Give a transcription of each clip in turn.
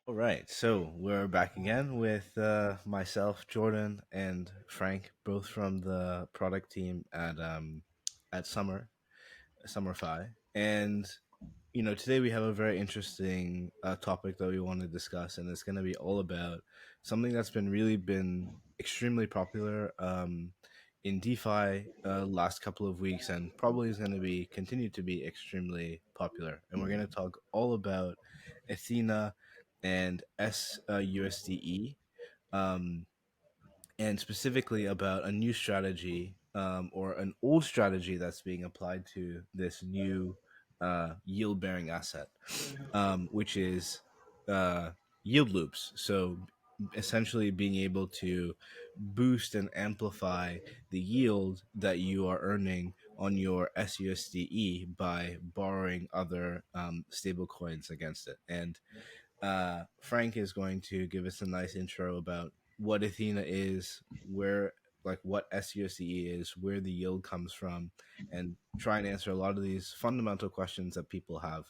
All right, so we're back again with myself, Jordan, and Frank, both from the product team at Summer.fi. And today we have a very interesting topic that we want to discuss, and it's going to be all about something that's been extremely popular in DeFi last couple of weeks, and probably is going to be continue to be extremely popular. And we're going to talk all about Ethena and sUSDe. Um, and specifically about a new strategy or an old strategy that's being applied to this new yield bearing asset, which is uh, yield loops. So essentially being able to boost and amplify the yield that you are earning on your sUSDe by borrowing other stable coins against it. And Frank is going to give us a nice intro about what Athena is, where like what sUSDe is, where the yield comes from, and try and answer a lot of these fundamental questions that people have.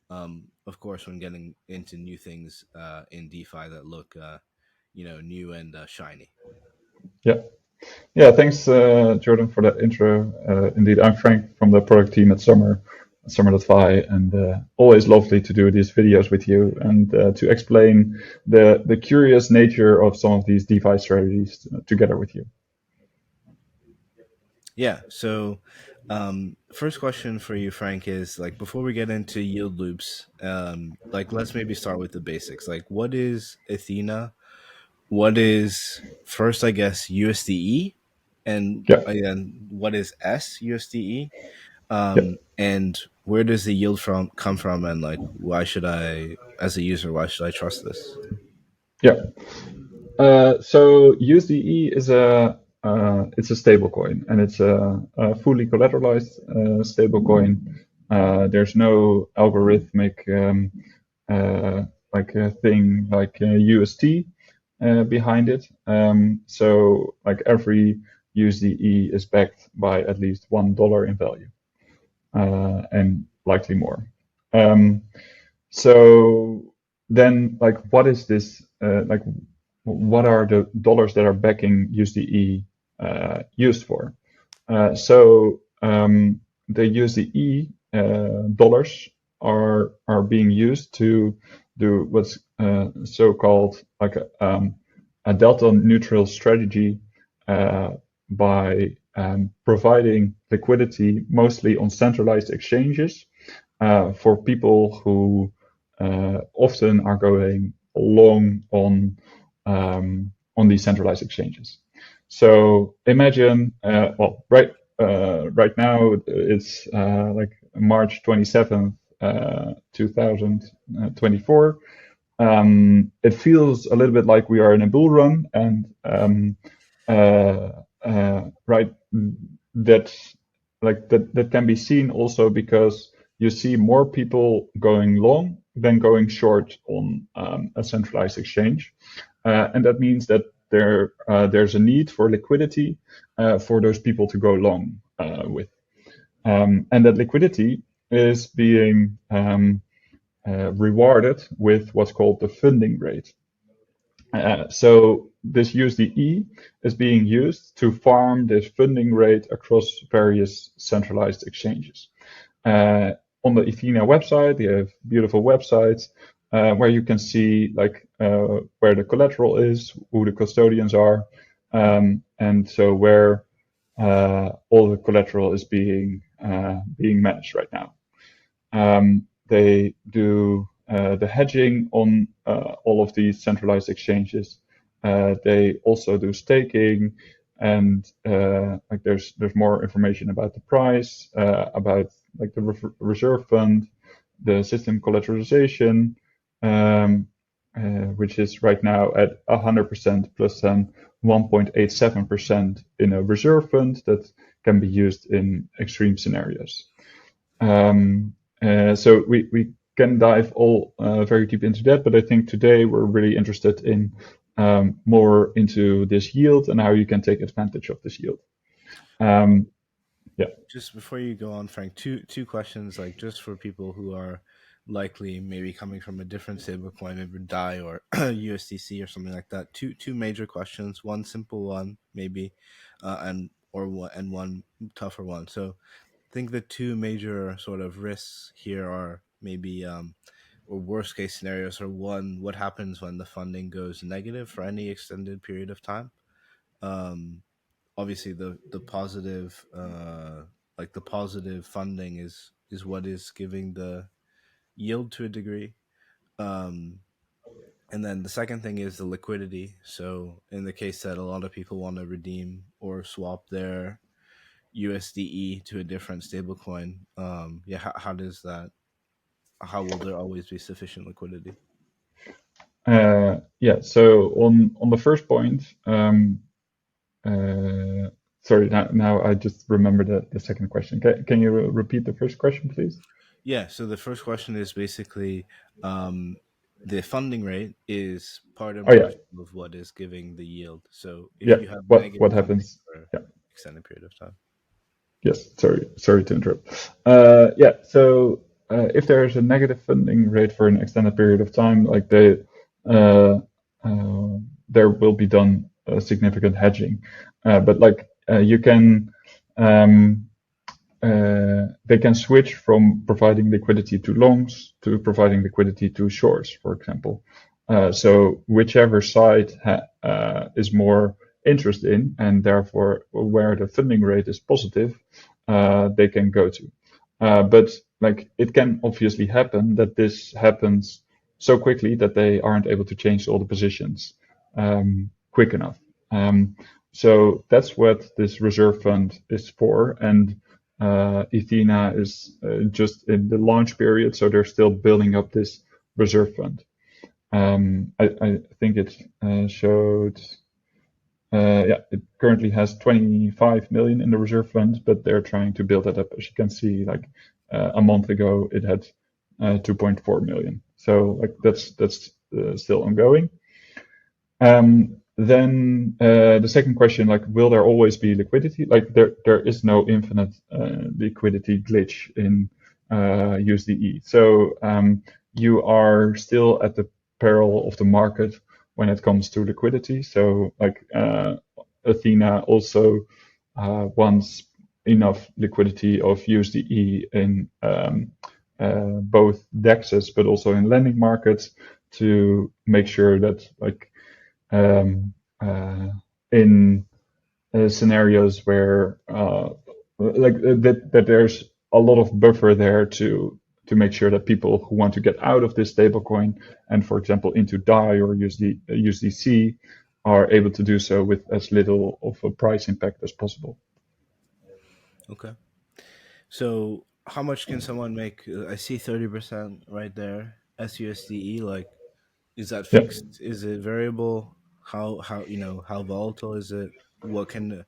Of course, when getting into new things in DeFi that look, new and shiny. Yeah. Yeah. Thanks, Jordan, for that intro. Indeed, I'm Frank from the product team at Summer.fi, and always lovely to do these videos with you and to explain the curious nature of some of these DeFi strategies together with you. Yeah. So, first question for you, Frank, is like before we get into yield loops, like let's maybe start with the basics. Like, what is Athena? What is first, I guess, USDe, and Yeah. again, what is sUSDe? Yeah. And where does the yield from come from? And like, why should I, as a user, why should I trust this? Yeah. So USDe is a stable coin, and it's a fully collateralized stable coin. There's no algorithmic like a thing like UST behind it. So like every USDe is backed by at least $1 in value, and likely more. Um, so then, like, what is this? What are the dollars that are backing USDe used for? The USDe dollars are being used to do what's so-called like a delta neutral strategy uh, by providing liquidity mostly on centralized exchanges for people who often are going long on these centralized exchanges. So imagine, right now it's like March 27th, 2024. It feels a little bit like we are in a bull run, and right, that that can be seen also because you see more people going long than going short on a centralized exchange, and that means that there's a need for liquidity for those people to go long with, and that liquidity is being rewarded with what's called the funding rate. So this USDe is being used to farm this funding rate across various centralized exchanges. On the Ethena website, they have beautiful websites where you can see where the collateral is, who the custodians are, and so where all the collateral is being managed right now. They do the hedging on all of these centralized exchanges. They also do staking, and like there's more information about the price, about like the reserve fund, the system collateralization, which is right now at 100% plus then 1.87% in a reserve fund that can be used in extreme scenarios. So we can dive all very deep into that, but I think today we're really interested in more into this yield and how you can take advantage of this yield. Yeah. Just before you go on, Frank, two questions, like just for people who are likely maybe coming from a different stablecoin, maybe DAI or USDC or something like that. Two major questions, one simple one maybe, and one tougher one. So I think the two major sort of risks here are maybe or worst case scenarios are, one, what happens when the funding goes negative for any extended period of time. Um, Obviously the positive like the positive funding is what is giving the yield to a degree. Um, and then the second thing is the liquidity. So in the case that a lot of people want to redeem or swap their USDe to a different stablecoin, yeah, how does that? How will there always be sufficient liquidity? Yeah. So on the first point, uh, sorry, now I just remember the second question. Can you repeat the first question, please? Yeah. So the first question is basically, um, the funding rate is part and Oh yeah, parcel of what is giving the yield. So if yeah. you have What negative funding happens? for Yeah. extended period of time. Yes, sorry to interrupt. Yeah, so if there is a negative funding rate for an extended period of time, like uh, there will be done significant hedging. But like you can, um, they can switch from providing liquidity to longs to providing liquidity to shorts, for example. So whichever side is more interest in, and therefore where the funding rate is positive, they can go to. But like it can obviously happen that this happens so quickly that they aren't able to change all the positions quick enough. So that's what this reserve fund is for, and Ethena is just in the launch period, so they're still building up this reserve fund. I think it showed, yeah, it currently has 25 million in the reserve fund, but they're trying to build that up. As you can see, like a month ago, it had 2.4 million. So like that's still ongoing. Then the second question, like, will there always be liquidity? Like, there is no infinite liquidity glitch in USDe. So you are still at the peril of the market when it comes to liquidity. So, like, Athena also wants enough liquidity of USDe in both DEXs, but also in lending markets to make sure that, like, um, in scenarios where that there's a lot of buffer there to make sure that people who want to get out of this stablecoin and, for example, into DAI or USDC are able to do so with as little of a price impact as possible. Okay. So how much can someone make? I see 30% right there. sUSDe, like, is that Yeah. fixed? Is it variable? How how volatile is it? What can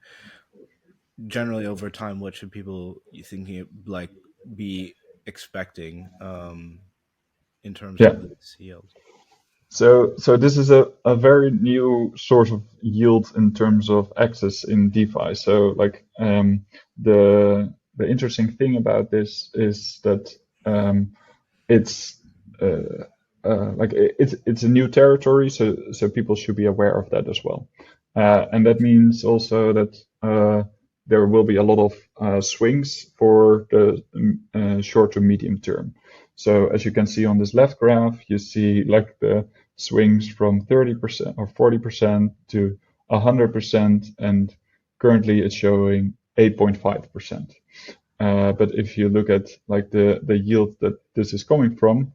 generally over time? What should people you thinking like be expecting in terms Yeah. of this yield? So this is a very new source of yield in terms of access in DeFi. So like the interesting thing about this is that it's like it's a new territory, so people should be aware of that as well. And that means also that there will be a lot of swings for the short to medium term. So as you can see on this left graph, you see like the swings from 30% or 40% to 100%, and currently it's showing 8.5%. But if you look at like the yield that this is coming from,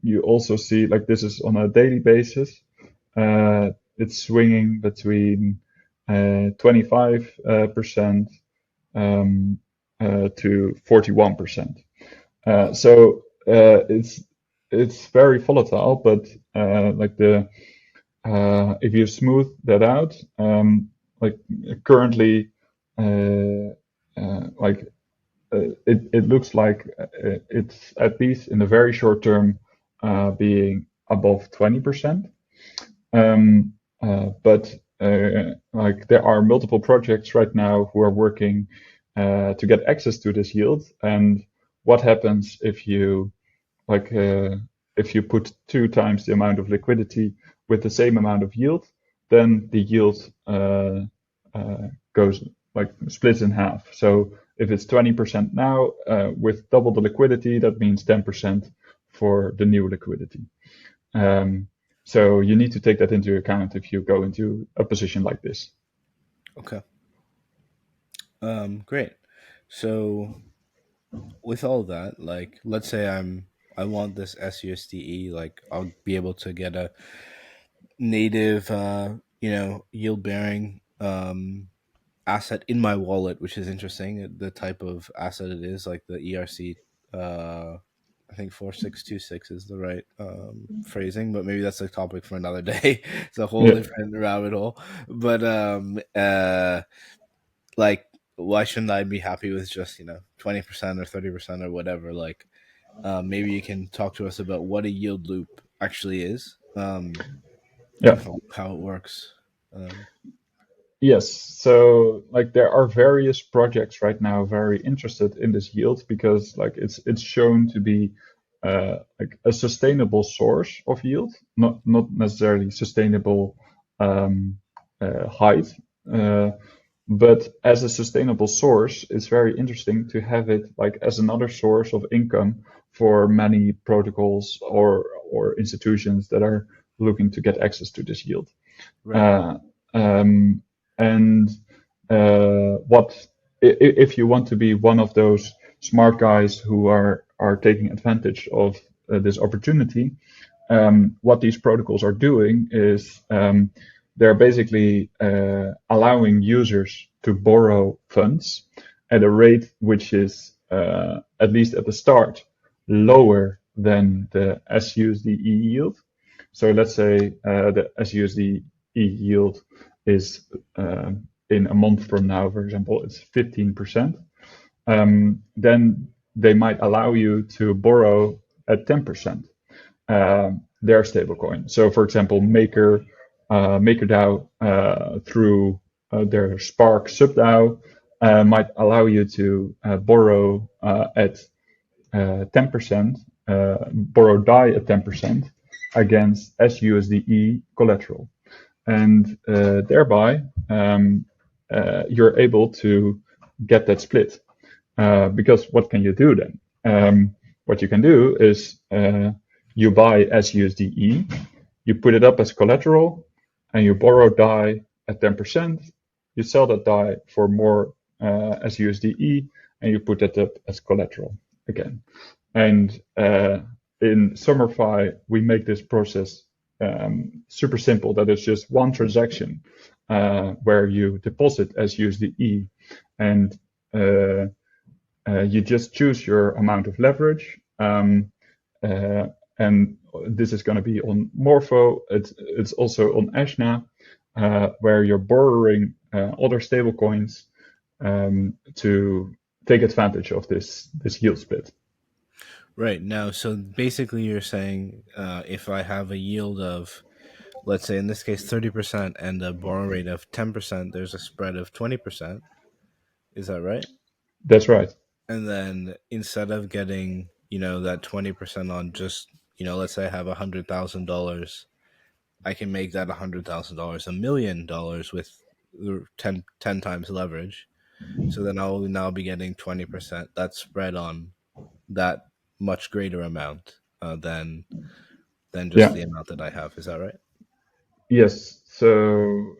you also see like this is on a daily basis. It's swinging between 25% to 41%. So it's very volatile, but like the if you smooth that out, like currently, like it looks like it's at least in the very short term being above 20%. But like there are multiple projects right now who are working to get access to this yield. And what happens if you like if you put 2 times the amount of liquidity with the same amount of yield, then the yield goes like splits in half. So if it's 20% now with double the liquidity, that means 10% for the new liquidity. Um, so you need to take that into account if you go into a position like this. Okay. Great. So with all that, like, let's say I want this sUSDe, like, I'll be able to get a native, yield bearing asset in my wallet, which is interesting. The type of asset it is, like the ERC. I think 4626 is the right phrasing, but maybe that's a topic for another day. It's a whole Yeah, different rabbit hole. But like, why shouldn't I be happy with just 20% or 30% or whatever? Like, maybe you can talk to us about what a yield loop actually is, yeah. and how it works. Um, Yes, so like there are various projects right now very interested in this yield because like it's shown to be like a sustainable source of yield, not necessarily sustainable height, uh, but as a sustainable source, it's very interesting to have it like as another source of income for many protocols or institutions that are looking to get access to this yield. right. Uh, um, and what if you want to be one of those smart guys who are taking advantage of this opportunity? What these protocols are doing is they're basically allowing users to borrow funds at a rate which is at least at the start lower than the sUSDe yield. So let's say the sUSDe yield is in a month from now, for example, it's 15%. Then they might allow you to borrow at 10% their stablecoin. So, for example, MakerDAO through their Spark subDAO might allow you to borrow at 10%, borrow DAI at 10% against sUSDe collateral. And thereby, you're able to get that split. Because what can you do then? What you can do is you buy sUSDe, you put it up as collateral, and you borrow DAI at 10%. You sell that DAI for more sUSDe, and you put that up as collateral again. And in Summer.fi, we make this process super simple. That is just one transaction where you deposit sUSDe and you just choose your amount of leverage. And this is going to be on Morpho. It's also on Ashna, where you're borrowing other stablecoins to take advantage of this yield split. Right. Now, so basically you're saying, if I have a yield of, let's say in this case 30% and a borrow rate of 10%, there's a spread of 20%. Is that right? That's right. And then instead of getting, that 20% on just, let's say I have $100,000, I can make that $100,000 $1 million with 10 times leverage. So then I'll now be getting 20%. That's spread on that much greater amount than just Yeah. the amount that I have. Is that right? Yes. So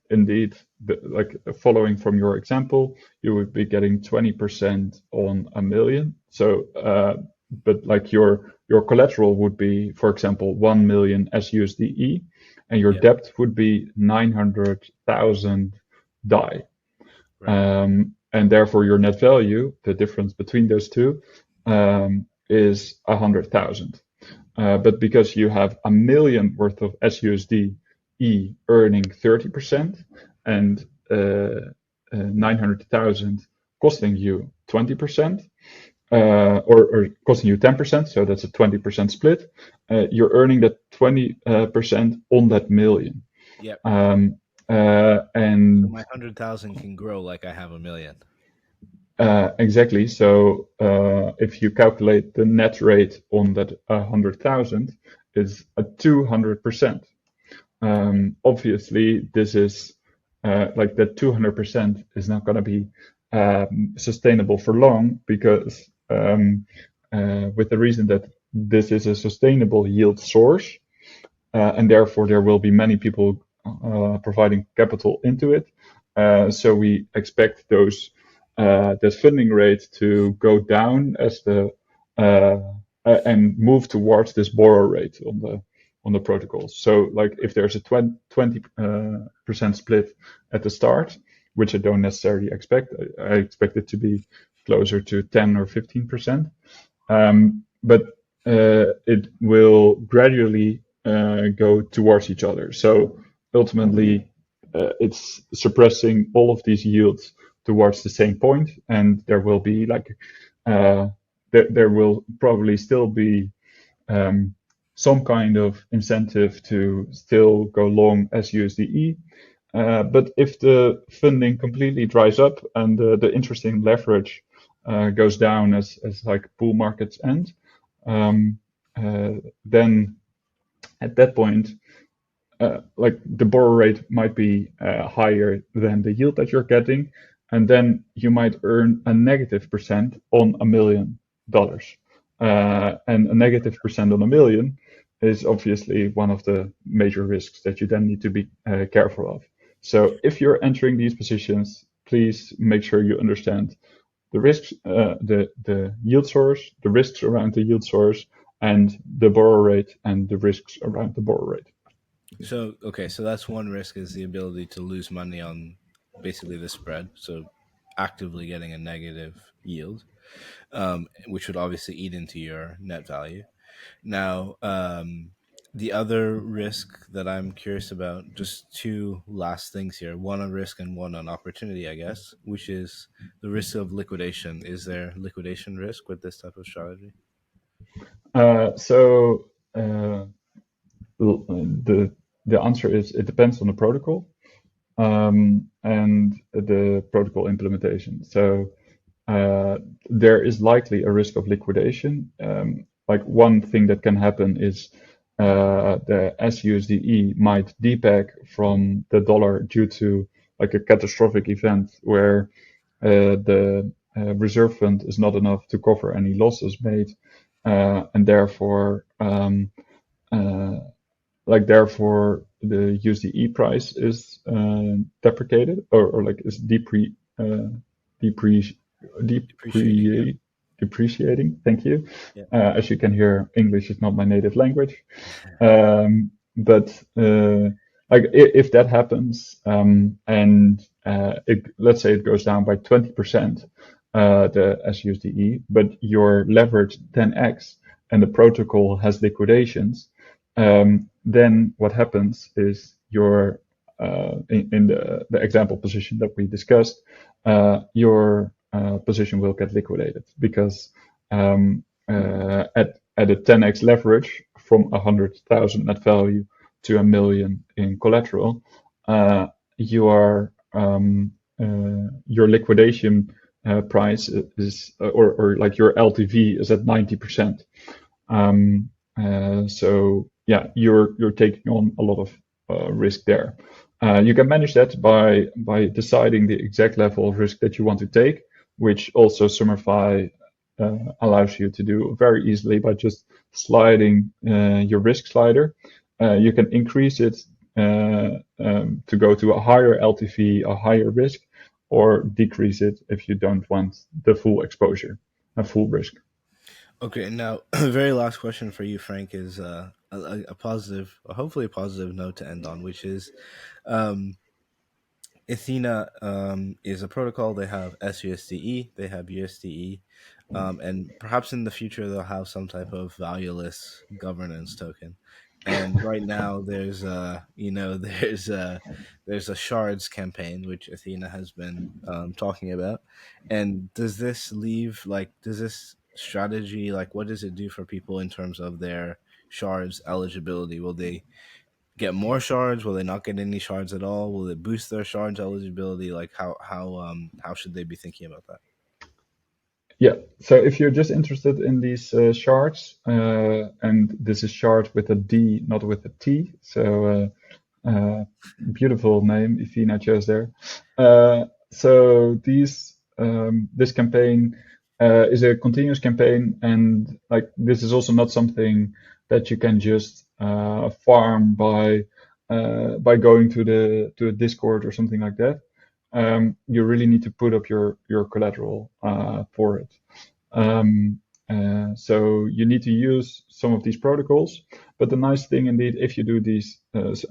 indeed, like following from your example, you would be getting 20% on a million. So, but like your collateral would be, for example, 1 million sUSDe, and your Yeah. debt would be 900,000 DAI. Right. And therefore, your net value, the difference between those two, is 100,000. But because you have a million worth of sUSDe earning 30% and 900,000 costing you 20%, or costing you 10%, so that's a 20% split, you're earning that 20% on that million. Yep. Um, So and my 100,000 can grow like I have a million. Exactly. So if you calculate the net rate on that 100,000, it's a 200%. Obviously, this is like that 200% is not going to be sustainable for long because with the reason that this is a sustainable yield source, and therefore there will be many people providing capital into it. So we expect those that funding rate to go down as the and move towards this borrow rate on the protocols. So like if there's a 20% split at the start, which I don't necessarily expect, I expect it to be closer to 10 or 15%. But it will gradually go towards each other. So ultimately, it's suppressing all of these yields towards the same point, and there will be like there will probably still be some kind of incentive to still go long sUSDe. But if the funding completely dries up and the interest in leverage goes down as like bull markets end, um, then at that point, like the borrow rate might be higher than the yield that you're getting, and then you might earn a negative percent on $1 million. And a negative percent on a million is obviously one of the major risks that you then need to be careful of. So if you're entering these positions, please make sure you understand the risks, the yield source, the risks around the yield source, and the borrow rate and the risks around the borrow rate. So okay, so that's one risk is the ability to lose money on basically the spread. So actively getting a negative yield, which would obviously eat into your net value. Now, the other risk that I'm curious about, just two last things here, one on risk and one on opportunity, I guess, which is the risk of liquidation. Is there liquidation risk with this type of strategy? So the answer is it depends on the protocol and the protocol implementation. So there is likely a risk of liquidation. Like one thing that can happen is the sUSDe might depeg from the dollar due to like a catastrophic event where the reserve fund is not enough to cover any losses made, and therefore uh, therefore the USDe price is deprecated or like is depre- Depreciating, yeah. depre- depreciating. Thank you. Yeah. As you can hear, English is not my native language. But like if that happens, and let's say it goes down by 20%, the sUSDe, but your leverage 10x and the protocol has liquidations, then what happens is your in the example position that we discussed, your position will get liquidated because at a 10x leverage from 100,000 net value to a million in collateral, your liquidation price is or like your LTV is at 90%. So yeah, you're taking on a lot of risk there. You can manage that by deciding the exact level of risk that you want to take, which also Summer.fi allows you to do very easily by just sliding your risk slider. You can increase it to go to a higher LTV, a higher risk, or decrease it if you don't want the full exposure, a full risk. Okay, now very last question for you, Frank, is a positive, hopefully a positive note to end on, which is um, Ethena is a protocol. They have sUSDe, they have USDe, and perhaps in the future they'll have some type of valueless governance token. And right now there's there's a Shards campaign which Athena has been talking about. And does this leave like does this strategy like what does it do for people in terms of their Shards eligibility? Will they get more shards? Will they not get any shards at all? Will it boost their shards eligibility? Like how should they be thinking about that? Yeah. So if you're just interested in these shards, and this is shard with a D, not with a T. So beautiful name Ethena chose there. So this campaign is a continuous campaign, and like this is also not something that you can just farm by going to a Discord or something like that. You really need to put up your collateral for it. Um, so you need to use some of these protocols. But the nice thing indeed, if you do these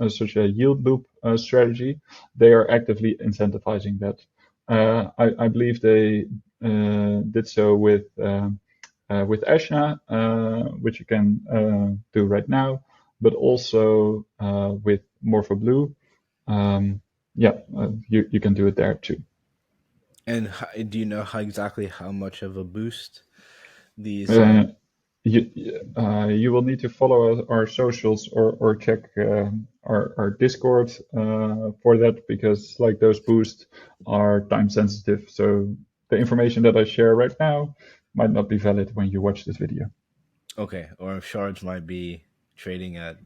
such a yield loop strategy, they are actively incentivizing that. I believe they did so with Ethena, which you can do right now, but also with Morpho Blue. Yeah, you can do it there too. And do you know exactly how much of a boost these? Uh, you will need to follow our socials or check our Discord for that, because like those boosts are time sensitive. So the information that I share right now might not be valid when you watch this video. Okay, or if Shards might be trading at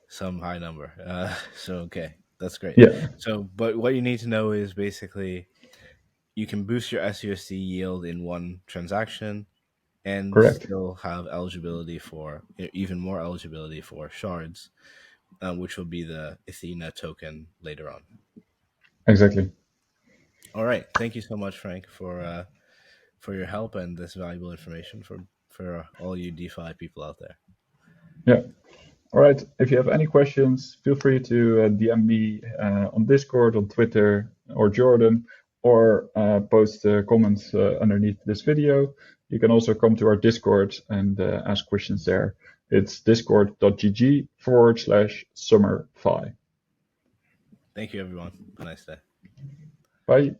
some high number. So okay, that's great. Yeah, So, but what you need to know is basically you can boost your sUSD yield in one transaction and correct. still have eligibility for even more eligibility for shards, which will be the Ethena token later on. Exactly. All right, thank you so much, Frank, for your help and this valuable information for all you DeFi people out there. Yeah. All right. If you have any questions, feel free to DM me on Discord, on Twitter, or Jordan, or post comments underneath this video. You can also come to our Discord and ask questions there. It's discord.gg/Summer.fi. Thank you, everyone. Have a nice day. Bye.